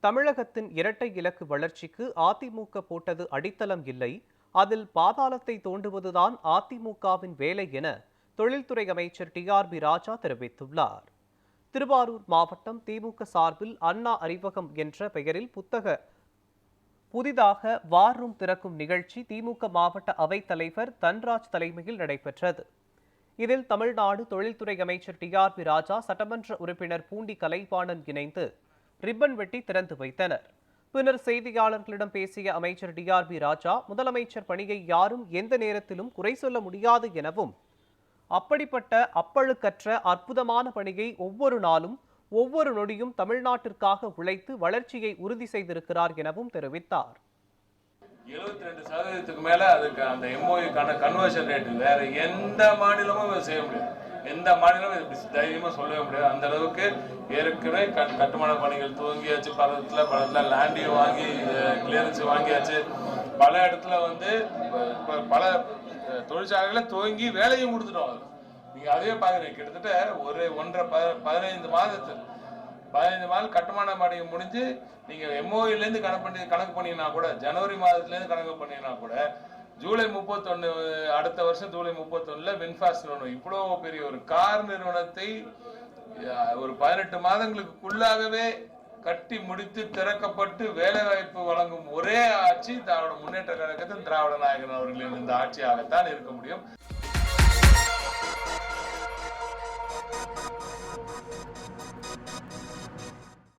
தமிழகத்தின் இரட்டை இலக்கு வளர்ச்சிக்கு அதிமுக போட்டது அடித்தளம் இல்லை, அதில் பாதாளத்தை தோண்டுவதுதான் அதிமுகவின் வேலை என தொழில்துறை அமைச்சர் டிஆர்பி ராஜா தெரிவித்துள்ளார். திருவாரூர் மாவட்டம் திமுக சார்பில் அண்ணா அறிவகம் என்ற பெயரில் புதிதாக வார் ரூம் திறக்கும் நிகழ்ச்சி திமுக மாவட்ட அவைத் தலைவர் தன்ராஜ் தலைமையில் நடைபெற்றது. இதில் தமிழ்நாடு தொழில்துறை அமைச்சர் டிஆர்பி ராஜா, சட்டமன்ற உறுப்பினர் பூண்டி கலைவாணன் இணைந்து ரிப்பன் வெட்டி திறந்து வைத்தனர். பின்னர் செய்தியாளர்களிடம் பேசிய அமைச்சர் டிஆர்பி ராஜா, முதலமைச்சர் பணியை யாரும் எந்த நேரத்திலும் குறை சொல்ல முடியாது எனவும், அப்படிப்பட்ட அப்பழுக்கற்ற அற்புதமான பணியை ஒவ்வொரு நாளும் ஒவ்வொரு நொடியும் தமிழ்நாட்டிற்காக உழைத்து வளர்ச்சியை உறுதி செய்திருக்கிறார் எனவும் தெரிவித்தார். 72% மேல அதுக்கு அந்த எம்ஓயுக்கான கன்வர்ஷன் ரேட் வேற எந்த மாநிலமும் செய்ய முடியாது. எந்த மாநிலமும் தைரியமா சொல்லவே முடியாது. அந்த அளவுக்கு ஏற்கனவே கட்டுமான பணிகள் துவங்கியாச்சு. பல லேண்டையும் வாங்கி கிளியரன்ஸ் வாங்கியாச்சு. பல இடத்துல பல தொழிற்சாலைகளை துவங்கி வேலையும் கொடுத்துட்டோம். நீங்க அதே பாக்குறீங்க, கிட்டத்தட்ட ஒரு 15 மாதம் கட்டுமான பணி முடிஞ்சு நீங்க எம்ஓயில இருந்து கணக்கு பண்ணீங்கன்னா கூட, ஜனவரி மாதத்துல இருந்து கணக்கு பண்ணீங்கன்னா கூட, ஜூலை 31 அடுத்த வருஷம் ஜூலை 31 வின்ஃபாஸ்ட் நிறுவனம் இவ்வளவு பெரிய ஒரு கார் நிறுவனத்தை ஒரு 18 மாதங்களுக்குள்ளாகவே கட்டி முடித்து திறக்கப்பட்டு வேலை வாய்ப்பு வழங்கும் ஒரே ஆட்சி திராவிட முன்னேற்ற கழகத்தின் திராவிட நாயகன் அவர்களின் இந்த ஆட்சியாகத்தான் இருக்க முடியும்.